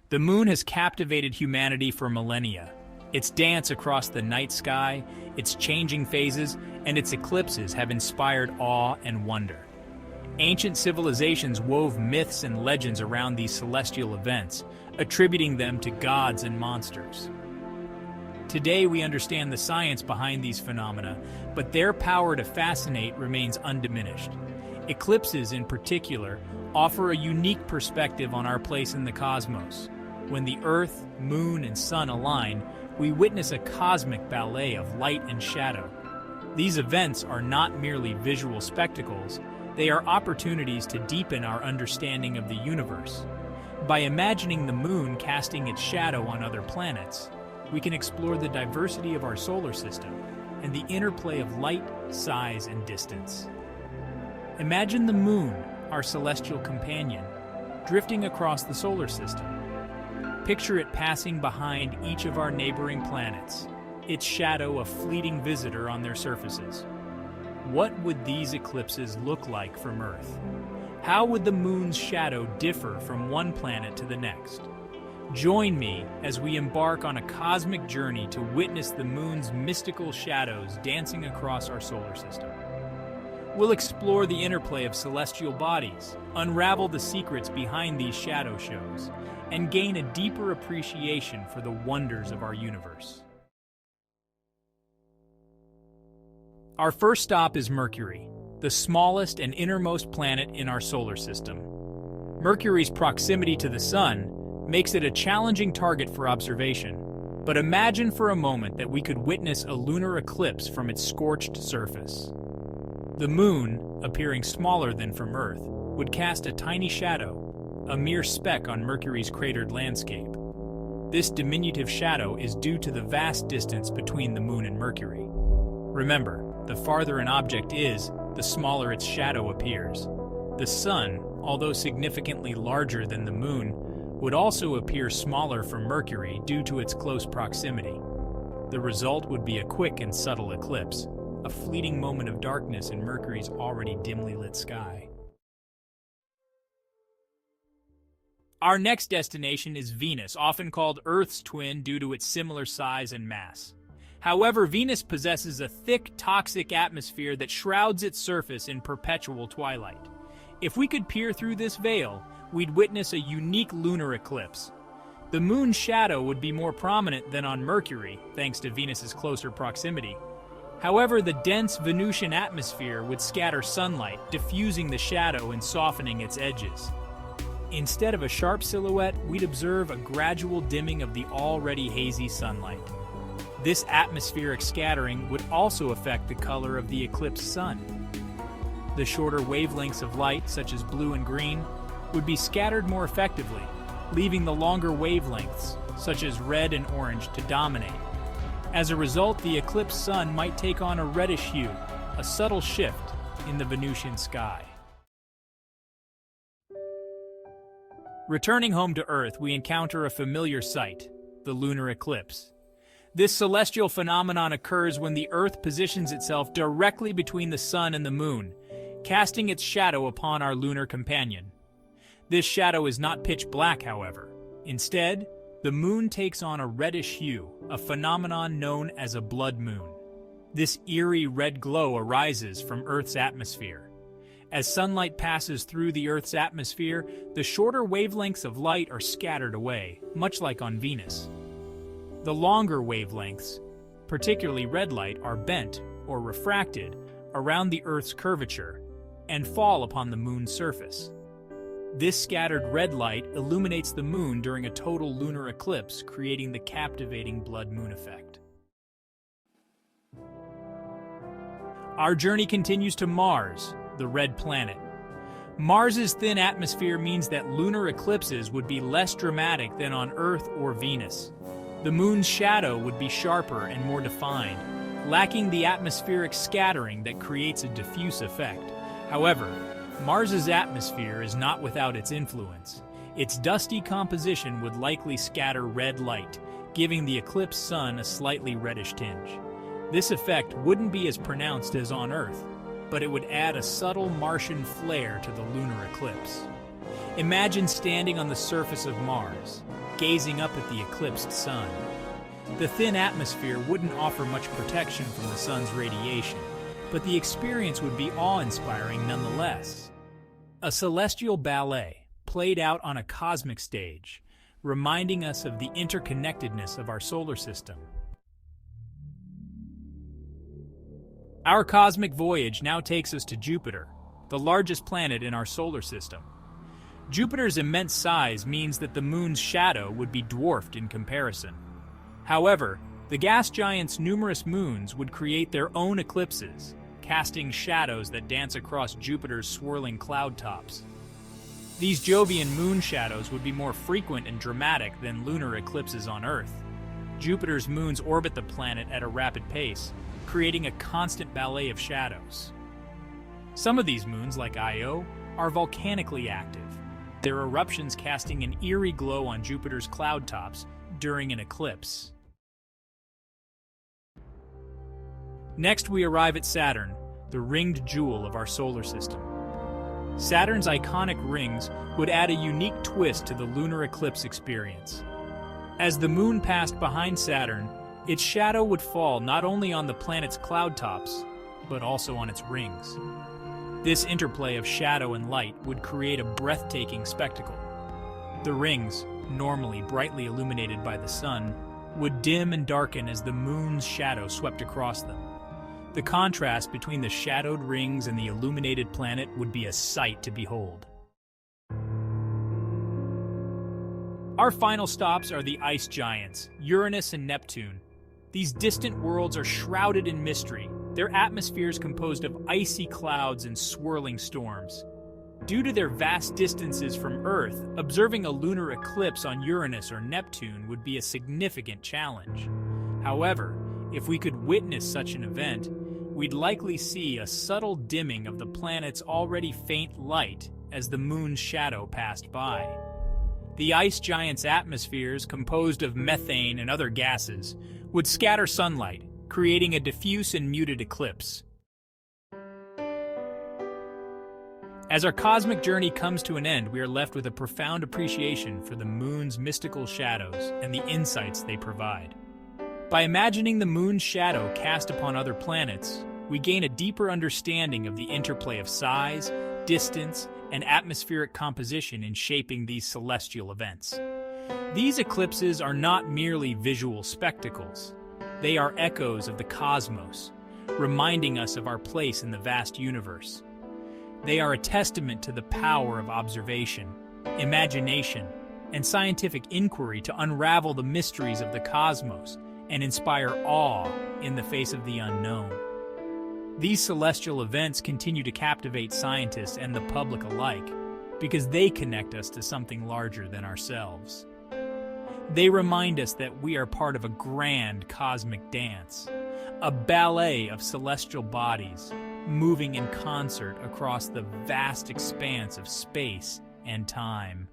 The moon has captivated humanity for millennia. Its dance across the night sky, its changing phases, and its eclipses have inspired awe and wonder. Ancient civilizations wove myths and legends around these celestial events, attributing them to gods and monsters. Today we understand the science behind these phenomena, but their power to fascinate remains undiminished. Eclipses, in particular, offer a unique perspective on our place in the cosmos. When the Earth, Moon, and Sun align, we witness a cosmic ballet of light and shadow. These events are not merely visual spectacles, they are opportunities to deepen our understanding of the universe. By imagining the moon casting its shadow on other planets, we can explore the diversity of our solar system and the interplay of light, size, and distance. Imagine the moon, our celestial companion, drifting across the solar system. Picture it passing behind each of our neighboring planets, its shadow a fleeting visitor on their surfaces. What would these eclipses look like from Earth? How would the moon's shadow differ from one planet to the next? Join me as we embark on a cosmic journey to witness the moon's mystical shadows dancing across our solar system. We'll explore the interplay of celestial bodies, unravel the secrets behind these shadow shows, and gain a deeper appreciation for the wonders of our universe. Our first stop is Mercury, the smallest and innermost planet in our solar system. Mercury's proximity to the Sun makes it a challenging target for observation, but imagine for a moment that we could witness a lunar eclipse from its scorched surface. The moon, appearing smaller than from Earth, would cast a tiny shadow, a mere speck on Mercury's cratered landscape. This diminutive shadow is due to the vast distance between the moon and Mercury. Remember, the farther an object is, the smaller its shadow appears. The Sun, although significantly larger than the moon, would also appear smaller from Mercury due to its close proximity. The result would be a quick and subtle eclipse, a fleeting moment of darkness in Mercury's already dimly lit sky. Our next destination is Venus, often called Earth's twin due to its similar size and mass. However, Venus possesses a thick, toxic atmosphere that shrouds its surface in perpetual twilight. If we could peer through this veil, we'd witness a unique lunar eclipse. The moon's shadow would be more prominent than on Mercury, thanks to Venus's closer proximity. However, the dense Venusian atmosphere would scatter sunlight, diffusing the shadow and softening its edges. Instead of a sharp silhouette, we'd observe a gradual dimming of the already hazy sunlight. This atmospheric scattering would also affect the color of the eclipsed sun. The shorter wavelengths of light, such as blue and green, would be scattered more effectively, leaving the longer wavelengths, such as red and orange, to dominate. As a result, the eclipsed sun might take on a reddish hue, a subtle shift in the Venusian sky. Returning home to Earth, we encounter a familiar sight, the lunar eclipse. This celestial phenomenon occurs when the Earth positions itself directly between the Sun and the Moon, casting its shadow upon our lunar companion. This shadow is not pitch black, however. Instead, the Moon takes on a reddish hue, a phenomenon known as a blood moon. This eerie red glow arises from Earth's atmosphere. As sunlight passes through the Earth's atmosphere, the shorter wavelengths of light are scattered away, much like on Venus. The longer wavelengths, particularly red light, are bent, or refracted, around the Earth's curvature, and fall upon the Moon's surface. This scattered red light illuminates the Moon during a total lunar eclipse, creating the captivating blood moon effect. Our journey continues to Mars, the red planet. Mars's thin atmosphere means that lunar eclipses would be less dramatic than on Earth or Venus. The Moon's shadow would be sharper and more defined, lacking the atmospheric scattering that creates a diffuse effect. However, Mars's atmosphere is not without its influence. Its dusty composition would likely scatter red light, giving the eclipsed sun a slightly reddish tinge. This effect wouldn't be as pronounced as on Earth, but it would add a subtle Martian flair to the lunar eclipse. Imagine standing on the surface of Mars. gazing up at the eclipsed sun. The thin atmosphere wouldn't offer much protection from the sun's radiation, but the experience would be awe-inspiring nonetheless. A celestial ballet played out on a cosmic stage, reminding us of the interconnectedness of our solar system. Our cosmic voyage now takes us to Jupiter, the largest planet in our solar system. Jupiter's immense size means that the moon's shadow would be dwarfed in comparison. However, the gas giant's numerous moons would create their own eclipses, casting shadows that dance across Jupiter's swirling cloud tops. These Jovian moon shadows would be more frequent and dramatic than lunar eclipses on Earth. Jupiter's moons orbit the planet at a rapid pace, creating a constant ballet of shadows. Some of these moons, like Io, are volcanically active, their eruptions casting an eerie glow on Jupiter's cloud tops during an eclipse. Next, we arrive at Saturn, the ringed jewel of our solar system. Saturn's iconic rings would add a unique twist to the lunar eclipse experience. As the moon passed behind Saturn, its shadow would fall not only on the planet's cloud tops, but also on its rings. This interplay of shadow and light would create a breathtaking spectacle. The rings, normally brightly illuminated by the sun, would dim and darken as the moon's shadow swept across them. The contrast between the shadowed rings and the illuminated planet would be a sight to behold. Our final stops are the ice giants, Uranus and Neptune. These distant worlds are shrouded in mystery, their atmospheres composed of icy clouds and swirling storms. Due to their vast distances from Earth, observing a lunar eclipse on Uranus or Neptune would be a significant challenge. However, if we could witness such an event, we'd likely see a subtle dimming of the planet's already faint light as the moon's shadow passed by. The ice giant's atmospheres, composed of methane and other gases, would scatter sunlight, creating a diffuse and muted eclipse. As our cosmic journey comes to an end, we are left with a profound appreciation for the moon's mystical shadows and the insights they provide. By imagining the moon's shadow cast upon other planets, we gain a deeper understanding of the interplay of size, distance, and atmospheric composition in shaping these celestial events. These eclipses are not merely visual spectacles. They are echoes of the cosmos, reminding us of our place in the vast universe. They are a testament to the power of observation, imagination, and scientific inquiry to unravel the mysteries of the cosmos and inspire awe in the face of the unknown. These celestial events continue to captivate scientists and the public alike because they connect us to something larger than ourselves. They remind us that we are part of a grand cosmic dance, a ballet of celestial bodies moving in concert across the vast expanse of space and time.